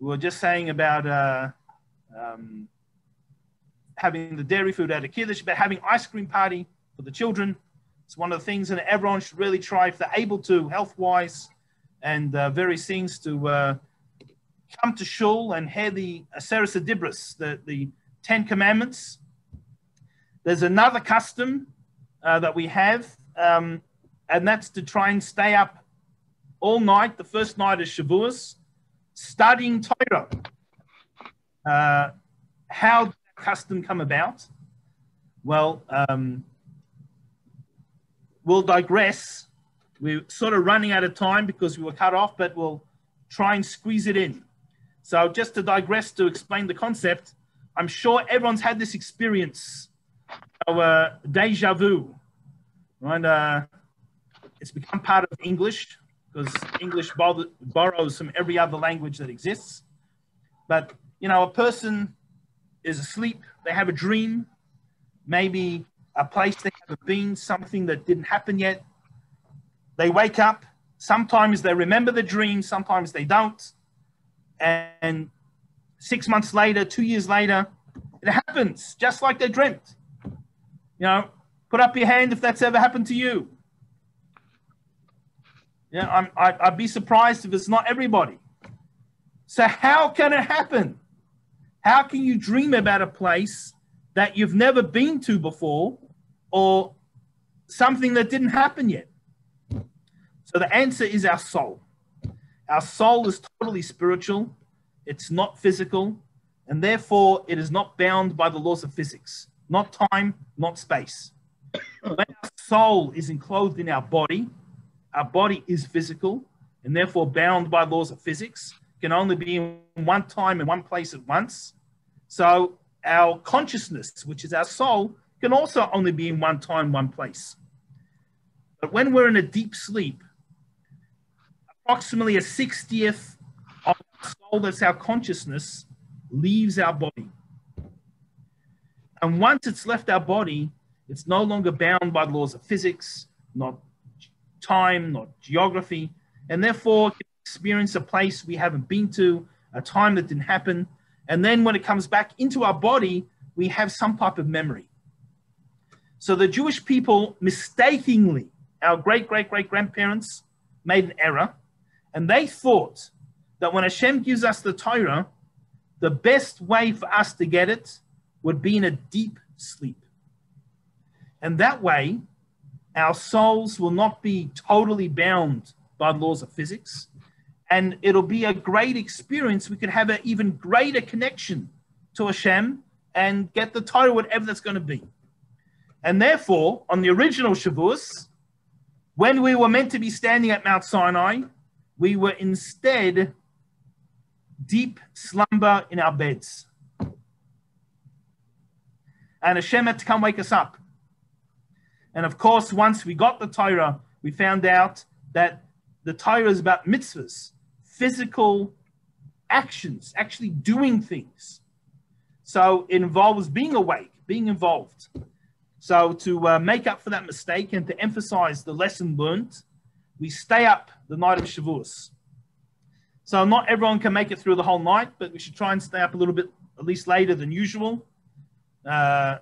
We were just saying about having the dairy food at a kiddush, but having ice cream party for the children. It's one of the things that everyone should really try if they're able to, health-wise, and various things to come to shul and hear the Aseres Adibros, the 10 Commandments. There's another custom that we have, and that's to try and stay up all night, the first night of Shavuos, studying Torah. How did that custom come about? Well, we'll digress. We're sort of running out of time because we were cut off, but we'll try and squeeze it in. So just to digress to explain the concept, I'm sure everyone's had this experience, deja vu, right? It's become part of English because English borrows from every other language that exists. But, you know, a person is asleep, they have a dream, maybe a place they haven't been, something that didn't happen yet. They wake up, sometimes they remember the dream, sometimes they don't. And 6 months later, 2 years later, it happens just like they dreamt. You know, put up your hand if that's ever happened to you. Yeah, I'd be surprised if it's not everybody. So how can it happen? How can you dream about a place that you've never been to before or something that didn't happen yet? So the answer is our soul. Our soul is totally spiritual. It's not physical. And therefore, it is not bound by the laws of physics. Not time, not space. When our soul is enclosed in our body is physical and therefore bound by laws of physics, can only be in one time and one place at once. So our consciousness, which is our soul, can also only be in one time, one place. But when we're in a deep sleep, approximately a 60th of our soul, that's our consciousness, leaves our body. And once it's left our body, it's no longer bound by the laws of physics, not time, not geography, and therefore can experience a place we haven't been to, a time that didn't happen. And then when it comes back into our body, we have some type of memory. So the Jewish people mistakenly, our great-great-great-grandparents made an error, and they thought that when Hashem gives us the Torah, the best way for us to get it would be in a deep sleep. And that way, our souls will not be totally bound by the laws of physics, and it'll be a great experience. We could have an even greater connection to Hashem and get the Torah, whatever that's going to be. And therefore, on the original Shavuos, when we were meant to be standing at Mount Sinai, we were instead deep slumber in our beds. And Hashem had to come wake us up. And of course, once we got the Torah, we found out that the Torah is about mitzvahs, physical actions, actually doing things. So it involves being awake, being involved. So to make up for that mistake and to emphasize the lesson learned, we stay up the night of Shavuos. So not everyone can make it through the whole night, but we should try and stay up a little bit, at least later than usual. Of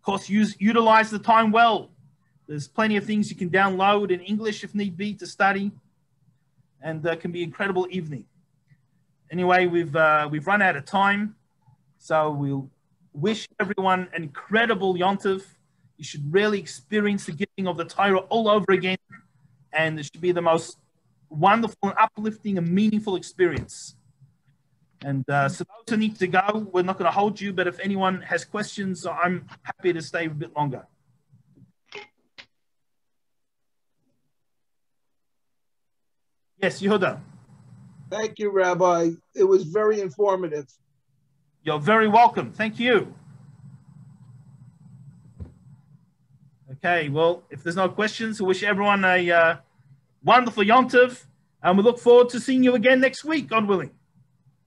course, utilize the time well. There's plenty of things you can download in English if need be to study, and can be an incredible evening. Anyway, we've run out of time, so we'll wish everyone an incredible Yom Tov. You should really experience the giving of the Torah all over again, and it should be the most wonderful and uplifting and meaningful experience. And so those who need to go, we're not going to hold you, but if anyone has questions, I'm happy to stay a bit longer. Yes, Yehuda. Thank you, Rabbi. It was very informative. You're very welcome. Thank you. Okay, well, if there's no questions, we wish everyone a wonderful Yom Tov, and we look forward to seeing you again next week, God willing.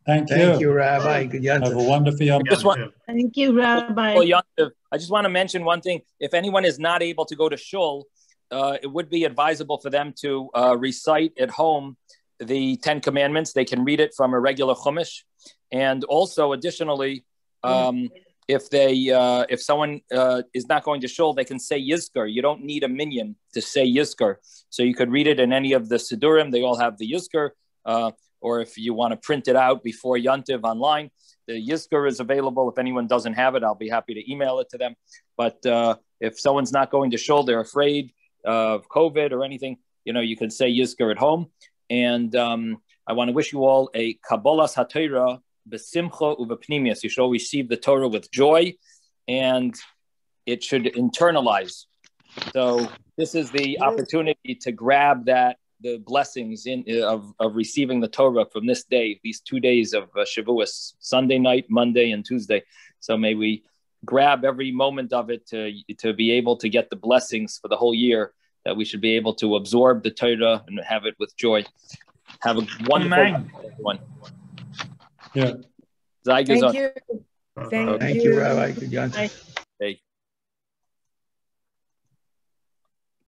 Thank you. Thank you, Rabbi. Good Yom Have a Tov. wonderful Yom Tov. Thank you, Rabbi. Well, Yom Tov, I just want to mention one thing. If anyone is not able to go to shul, it would be advisable for them to recite at home the 10 Commandments. They can read it from a regular Chumash. And also, additionally, if someone is not going to shul, they can say Yizkar. You don't need a minyan to say Yizkar. So you could read it in any of the Sidurim. They all have the Yizkar. Or if you want to print it out before Yontiv online, the Yizkar is available. If anyone doesn't have it, I'll be happy to email it to them. But if someone's not going to shul, they're afraid of COVID or anything, you can say Yizkar at home. And I want to wish you all a Kabbalas HaTorah b'simcha u'b'pnimius. You should all receive the Torah with joy, and it should internalize. So this is the opportunity to grab the blessings of receiving the Torah from this day, these 2 days of Shavuos, Sunday night, Monday, and Tuesday. So may we grab every moment of it to be able to get the blessings for the whole year, that we should be able to absorb the Torah and have it with joy. Have a wonderful night, everyone. Yeah. Thank you. Thank you, Rabbi. Good